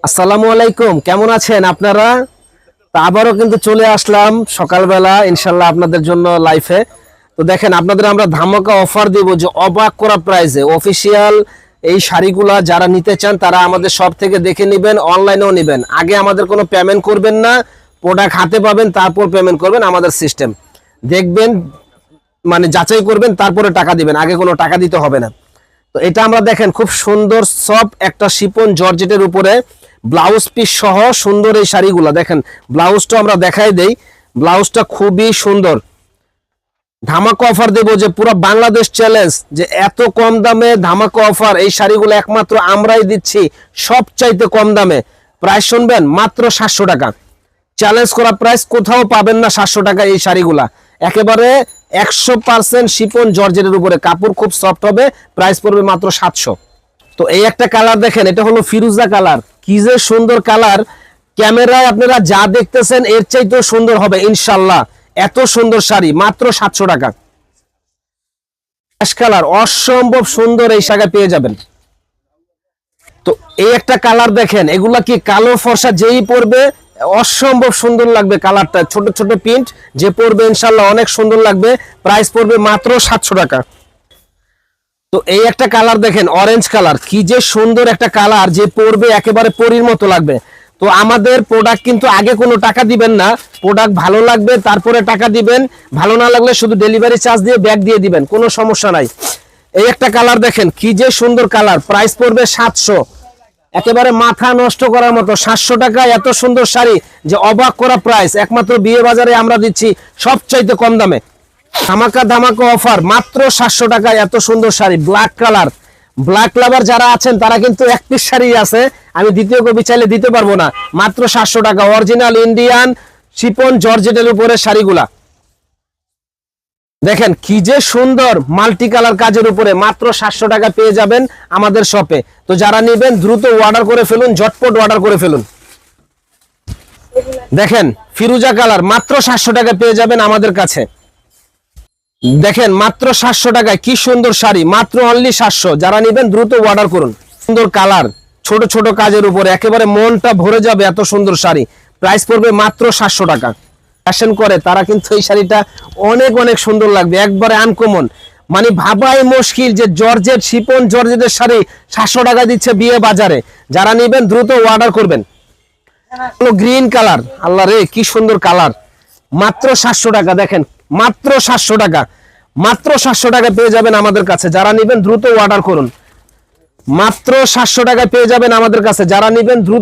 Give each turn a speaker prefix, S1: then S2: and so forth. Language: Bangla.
S1: আসসালামু আলাইকুম, কেমন আছেন আপনারা? তো আবারও কিন্তু চলে আসলাম সকালবেলা ইনশাল্লাহ আপনাদের জন্য লাইফে। তো দেখেন আপনাদের আমরা ধামাকা অফার দিব, যে অবাক করা প্রাইসে অফিসিয়াল এই শাড়িগুলা যারা নিতে চান তারা আমাদের সব থেকে দেখে নেবেন, অনলাইনেও নেবেন। আগে আমাদের কোনো পেমেন্ট করবেন না, প্রোডাক্ট হাতে পাবেন তারপর পেমেন্ট করবেন। আমাদের সিস্টেম দেখবেন, মানে যাচাই করবেন তারপরে টাকা দিবেন, আগে কোনো টাকা দিতে হবে না। তো এটা আমরা দেখেন খুব সুন্দর সফট একটা শিপন জর্জেটের উপরে ব্লাউজ পিস সহ সুন্দর এই শাড়িগুলো দেখেন। ব্লাউজটা আমরা দেখাই দেই, ব্লাউজটা খুবই সুন্দর। ধামাকা অফার দেব, যে পুরো বাংলাদেশ চ্যালেঞ্জ, যে এত কম দামে ধামাকা অফার। এই শাড়িগুলো একমাত্র আমরাই দিচ্ছি সবচাইতে কম দামে। প্রাইস শুনবেন, মাত্র 700 টাকা। চ্যালেঞ্জ করা প্রাইস, কোথাও পাবেন না 700 টাকা এই শাড়িগুলা। একেবারে 100% শিপন জর্জেটের উপরে, কাপড় খুব সফট হবে, প্রাইস পড়বে মাত্র 700। তো এই একটা কালার দেখেন, এটা হলো ফিরোজা কালার, কি যে সুন্দর কালার। ক্যামেরায় আপনারা যা দেখতেছেন এর চাইতেও সুন্দর হবে ইনশাল্লাহ। এত সুন্দর শাড়ি মাত্র 700 টাকা। অ্যাশ কালার, অসম্ভব সুন্দর এই শাড়ি পেয়ে যাবেন। তো এই একটা কালার দেখেন, এগুলা কি কালো ফর্সা যেই পরবে অসম্ভব সুন্দর লাগবে। কালারটা ছোট ছোট প্রিন্ট, যে পরবে ইনশাল্লাহ অনেক সুন্দর লাগবে। প্রাইস পড়বে মাত্র 700 টাকা। তো এই একটা কালার দেখেন, অরেঞ্জ কালার, কি যে সুন্দর একটা কালার, যে পরবে একেবারে পরীর মতো লাগবে। তো আমাদের প্রোডাক্ট কিন্তু আগে কোনো টাকা দিবেন না, প্রোডাক্ট ভালো লাগবে তারপরে টাকা দিবেন। ভালো না লাগলে শুধু ডেলিভারি চার্জ দিয়ে ব্যাগ দিয়ে দিবেন, কোনো সমস্যা নাই। এই একটা কালার দেখেন, কি যে সুন্দর কালার, প্রাইস পড়বে 700। একেবারে মাথা নষ্ট করার মতো 700 টাকা এত সুন্দর শাড়ি, যে অবাক করা প্রাইস। একমাত্র বিয়ে বাজারে আমরা দিচ্ছি সবচাইতে কম দামে। ধামাকা ধামাকা অফার, মাত্র 700 টাকায় এত সুন্দর শাড়ি। ব্ল্যাক কালার, ব্ল্যাক লাভার যারা আছেন তারা কিন্তু এক পিস শাড়ি আছে, আমি দ্বিতীয় কপি চাইলে দিতে পারবো না। মাত্র 700 টাকা, অরিজিনাল ইন্ডিয়ান শিপন জর্জেটের উপরে শাড়িগুলা দেখেন, কি যে সুন্দর মাল্টি কালার কাজের উপরে। মাত্র 700 টাকা পেয়ে যাবেন আমাদের শপে। তো যারা নেবেন দ্রুত অর্ডার করে ফেলুন, ঝটপট অর্ডার করে ফেলুন। দেখেন ফিরোজা কালার, মাত্র 700 টাকা পেয়ে যাবেন আমাদের কাছে। দেখেন মাত্র 700 টাকায় কি সুন্দর শাড়ি, মাত্র অনলি 700। যারা নেবেন দ্রুত অর্ডার করুন। সুন্দর কালার, ছোট ছোট কাজের উপরে, একেবারে মনটা ভরে যাবে এত সুন্দর শাড়ি। প্রাইস পড়বে মাত্র 700 টাকা। ফ্যাশন করে তারা কিন্তু এই শাড়িটা অনেক অনেক সুন্দর লাগবে, একবারে আনকমন। মানে ভাবাই মুশকিল যে জর্জেট শিপন জর্জেটের শাড়ি 700 টাকা দিচ্ছে বিয়ে বাজারে। যারা নেবেন দ্রুত অর্ডার করবেন। গ্রিন কালার, আল্লাহ রে কি সুন্দর কালার, মাত্র 700 টাকা। দেখেন মাত্র 700 টাকা, মাত্র 700 টাকা পেয়ে যাবেন আমাদের কাছে। যারা নেবেন দ্রুত অর্ডার করুন। মাত্র 700 টাকা পেয়ে যাবেন আমাদের কাছে, যারা নেবেন দ্রুত